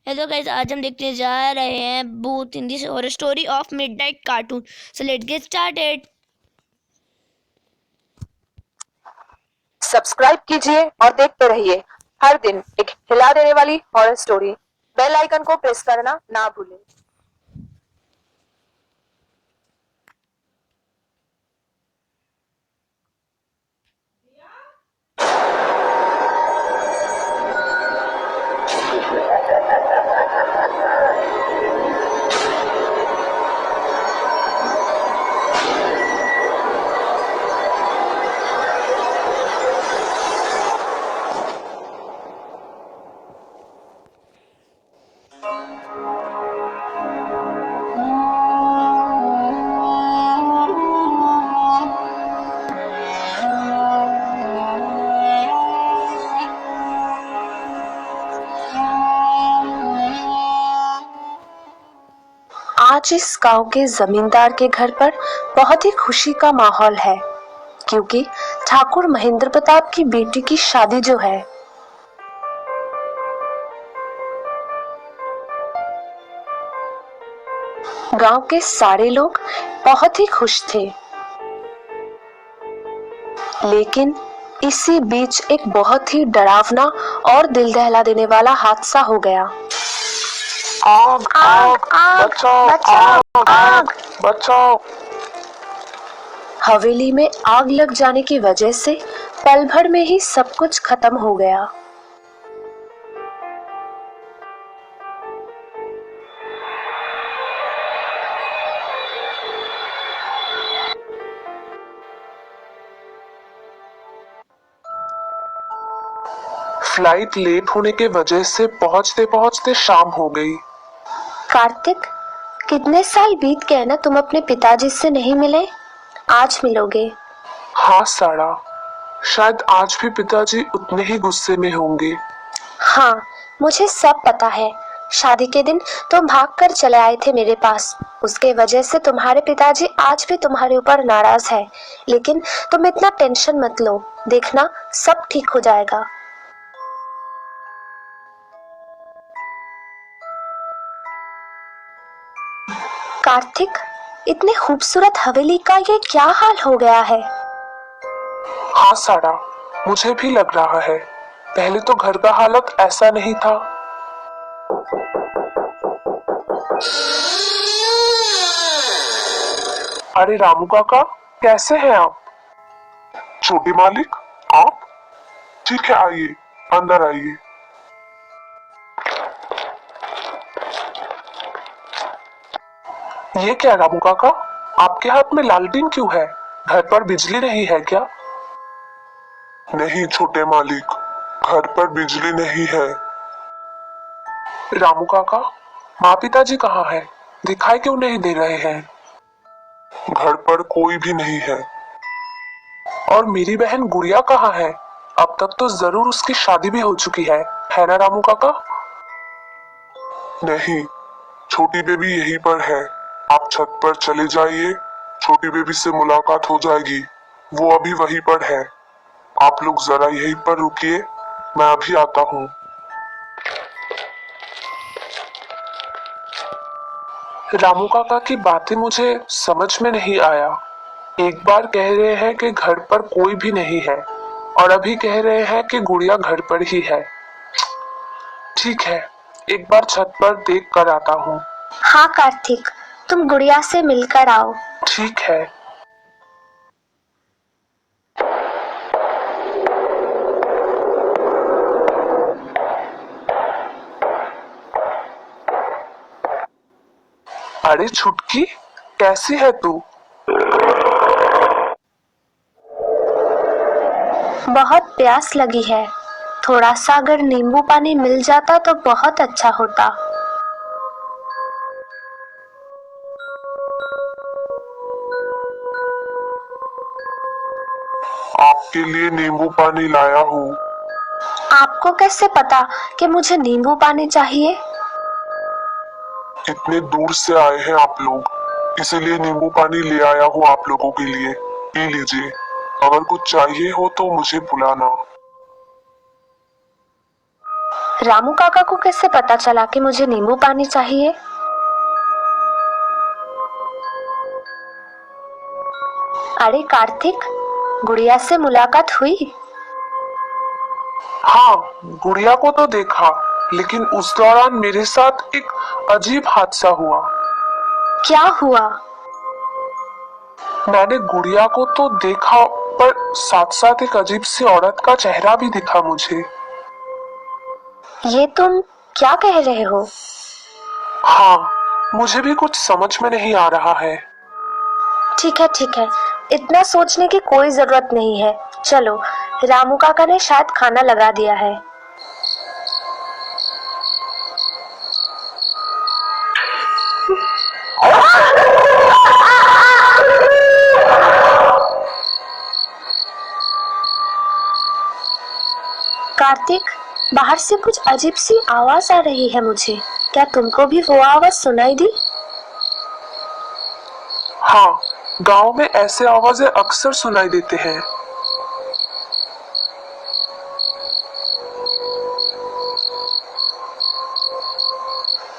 Hello guys, आज हम देखने जा रहे हैं भूत Hindi horror story of midnight cartoon. So let's get started. Subscribe कीजिए और देखते रहिए हर दिन एक हिला देने वाली हॉरर स्टोरी। बेल आइकन को प्रेस करना ना भूलें। आज इस गांव के जमींदार के घर पर बहुत ही खुशी का माहौल है, क्योंकि ठाकुर महेंद्र प्रताप की बेटी की शादी जो है। गांव के सारे लोग बहुत ही खुश थे, लेकिन इसी बीच एक बहुत ही डरावना और दिल दहला देने वाला हादसा हो गया। आग आग आग बचाओ बचाओ, आग बचाओ। हवेली में आग लग जाने की वजह से पल भर में ही सब कुछ खत्म हो गया। फ्लाइट लेट होने के वजह से पहुंचते पहुंचते शाम हो गई। कार्तिक, कितने साल बीत गए ना तुम अपने पिताजी से नहीं मिले। आज मिलोगे। हाँ सारा, शायद आज भी पिताजी उतने ही गुस्से में होंगे। हाँ, मुझे सब पता है। शादी के दिन तुम भाग कर चले आए थे मेरे पास। उसके वजह से तुम्हारे पिताजी आज भी तुम्हारे ऊपर नाराज है, लेकिन तुम इतना टेंशन मत लो, देखना सब ठीक हो जाएगा। कार्तिक, इतनी खूबसूरत हवेली का ये क्या हाल हो गया है। हाँ सारा, मुझे भी लग रहा है। पहले तो घर का हालत ऐसा नहीं था। अरे रामू काका, कैसे हैं आप? छोटे मालिक, आप? ठीक है, आइए, अंदर आइए। ये क्या रामू काका, आपके हाथ में लालटेन क्यों है? घर पर बिजली नहीं है क्या? नहीं छोटे मालिक, घर पर बिजली नहीं है। रामू काका, माँ पिताजी कहाँ हैं? दिखाई क्यों नहीं दे रहे हैं? घर पर कोई भी नहीं है। और मेरी बहन गुड़िया कहाँ है? अब तक तो जरूर उसकी शादी भी हो चुकी है ना रामू काका? नहीं, छोटी बेबी यहीं पर है। आप छत पर चले जाइए, छोटी बेबी से मुलाकात हो जाएगी। वो अभी वहीं पर है। आप लोग जरा यहीं पर रुकिए, मैं अभी आता हूँ। रामू काका की बातें मुझे समझ में नहीं आया। एक बार कह रहे हैं कि घर पर कोई भी नहीं है, और अभी कह रहे हैं कि गुड़िया घर पर ही है। ठीक है, एक बार छत पर देख कर आता हूँ। हाँ कार्तिक, तुम गुड़िया से मिलकर आओ। ठीक है। अरे छुटकी, कैसी है तू? बहुत प्यास लगी है, थोड़ा सा अगर नींबू पानी मिल जाता तो बहुत अच्छा होता। आपके लिए नींबू पानी लाया हूँ। आपको कैसे पता कि मुझे नींबू पानी चाहिए। इतने दूर से आए हैं आप लोग, इसीलिए नींबू पानी ले आया हूँ आप लोगों के लिए। पी लीजिए, अगर कुछ चाहिए हो तो मुझे बुलाना। रामू काका को कैसे पता चला कि मुझे नींबू पानी चाहिए? अरे कार्तिक, गुड़िया से मुलाकात हुई? हाँ, गुड़िया को तो देखा, लेकिन उस दौरान मेरे साथ एक अजीब हादसा हुआ। क्या हुआ? मैंने गुड़िया को तो देखा, पर साथ साथ एक अजीब सी औरत का चेहरा भी दिखा मुझे। ये तुम क्या कह रहे हो? हाँ, मुझे भी कुछ समझ में नहीं आ रहा है। ठीक है, इतना सोचने की कोई जरूरत नहीं है। चलो, रामू काका ने शायद खाना लगा दिया है। कार्तिक, बाहर से कुछ अजीब सी आवाज आ रही है मुझे। क्या तुमको भी वो आवाज सुनाई दी? हाँ, गांव में ऐसे आवाजें अक्सर सुनाई देते हैं।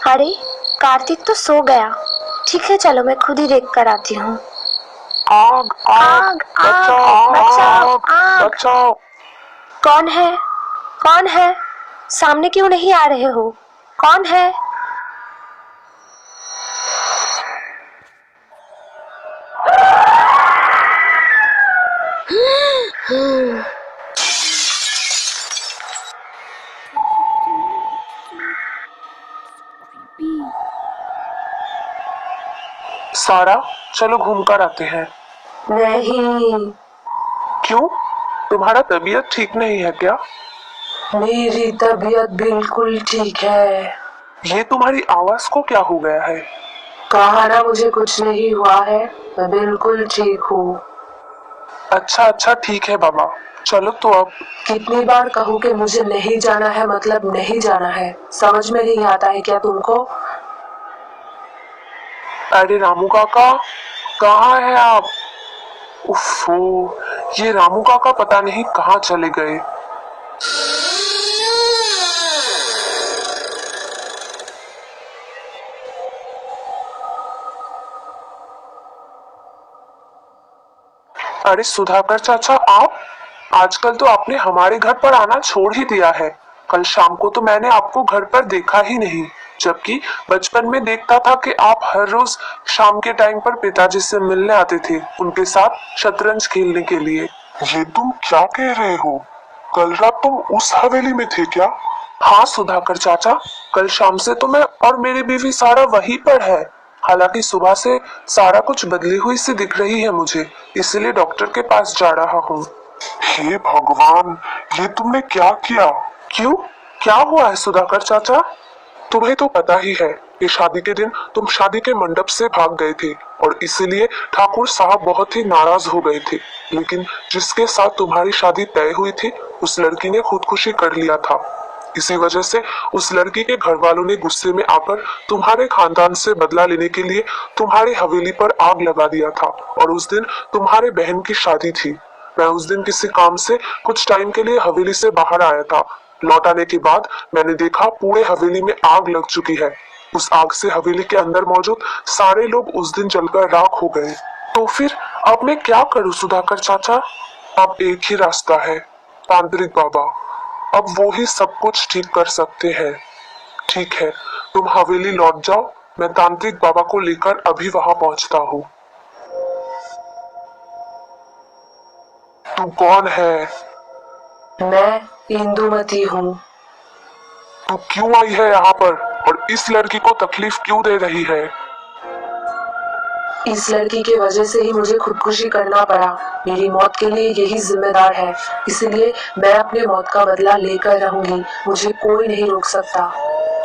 अरे, कार्तिक तो सो गया। ठीक है, चलो मैं खुद ही देख कर आती हूँ। आग आग, आग, बचाओ बचाओ, आग, आग। बचाओ। कौन है? कौन है? सामने क्यों नहीं आ रहे हो? कौन है? सारा, चलो घूमकर आते हैं। नहीं, क्यों? तुम्हारा तबीयत ठीक नहीं है क्या? मेरी तबीयत बिल्कुल ठीक है। ये तुम्हारी आवाज को क्या हो गया है? कहा ना मुझे कुछ नहीं हुआ है, मैं बिल्कुल ठीक हूँ। अच्छा, ठीक है बाबा, चलो तो अब। कितनी बार कहूँ कि मुझे नहीं जाना है मतलब नहीं जाना है, समझ में नहीं आता है क्या तुमको? अरे रामू काका, कहाँ है आप? उफ़ो, ये रामू काका पता नहीं कहाँ चले गए। अरे सुधाकर चाचा, आप? आजकल तो आपने हमारे घर पर आना छोड़ ही दिया है। कल शाम को तो मैंने आपको घर पर देखा ही नहीं, जबकि बचपन में देखता था कि आप हर रोज शाम के टाइम पर पिताजी से मिलने आते थे, उनके साथ शतरंज खेलने के लिए। ये तुम क्या कह रहे हो? कल रात तुम उस हवेली में थे क्या? हाँ सुधाकर चाचा, कल शाम से तो मैं और मेरी बीवी सारा वहीं पर है। हालांकि सुबह से सारा कुछ बदली हुई सी दिख रही है मुझे, इसलिए डॉक्टर के पास जा रहा हूँ। हे भगवान, ये तुमने क्या किया? क्यों, क्या हुआ है सुधाकर चाचा? तुम्हें तो पता ही है कि शादी के दिन तुम शादी के मंडप से भाग गए थे और इसीलिए ठाकुर साहब बहुत ही नाराज हो गए थे। लेकिन जिसके साथ तुम्हारी शादी तय हुई थी, उस लड़की ने खुदकुशी कर लिया था। इसी वजह से उस लड़की के घर वालों ने गुस्से में आकर तुम्हारे खानदान से बदला लेने के लिए तुम्हारी हवेली पर आग लगा दिया था। और उस दिन तुम्हारे बहन की शादी थी। मैं उस दिन किसी काम से कुछ टाइम के लिए हवेली से बाहर आया था। लौट आने के बाद मैंने देखा पूरे हवेली में आग लग चुकी है। उस आग से हवेली के अंदर मौजूद सारे लोग उस दिन जलकर राख हो गए। तो फिर अब मैं क्या करूं सुधाकर चाचा? अब एक ही रास्ता है, तांत्रिक बाबा। अब वो ही सब कुछ ठीक कर सकते हैं। ठीक है, तुम हवेली लौट जाओ, मैं तांत्रिक बाबा को लेकर अभी वहां पहुंचता हूँ। तू कौन है? मैं इंदुमती हूँ। तू क्यों आई है यहाँ पर और इस लड़की को तकलीफ क्यों दे रही है? इस लड़की की वजह से ही मुझे खुदकुशी करना पड़ा। मेरी मौत के लिए यही जिम्मेदार है, इसलिए मैं अपनी मौत का बदला लेकर रहूंगी। मुझे कोई नहीं रोक सकता।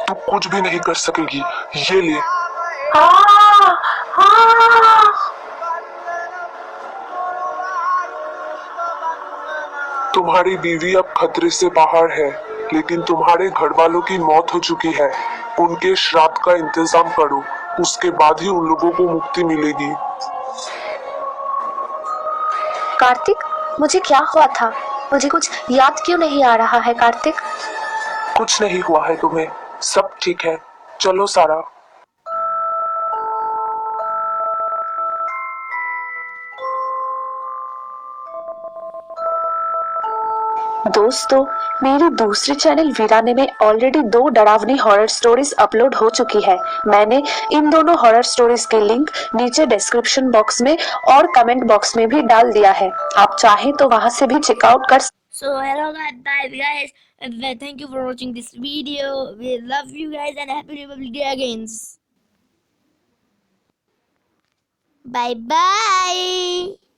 तू कुछ भी नहीं कर सकेगी, ये ले। तुम्हारी बीवी अब खतरे से बाहर है, लेकिन तुम्हारे घर वालों की मौत हो चुकी है। उनके श्राद्ध का इंतजाम करो, उसके बाद ही उन लोगों को मुक्ति मिलेगी। कार्तिक, मुझे क्या हुआ था? मुझे कुछ याद क्यों नहीं आ रहा है कार्तिक? कुछ नहीं हुआ है तुम्हें, सब ठीक है। चलो सारा। दोस्तों, मेरी दूसरी चैनल वीराने में ऑलरेडी 2 डरावनी हॉरर स्टोरीज अपलोड हो चुकी है। मैंने इन दोनों हॉरर स्टोरीज के लिंक नीचे डिस्क्रिप्शन बॉक्स में और कमेंट बॉक्स में भी डाल दिया है। आप चाहें तो वहां से भी चेकआउट कर। So hello guys, bye guys, and thank you for watching this video. We love you guys and happy Republic Day again. Bye bye.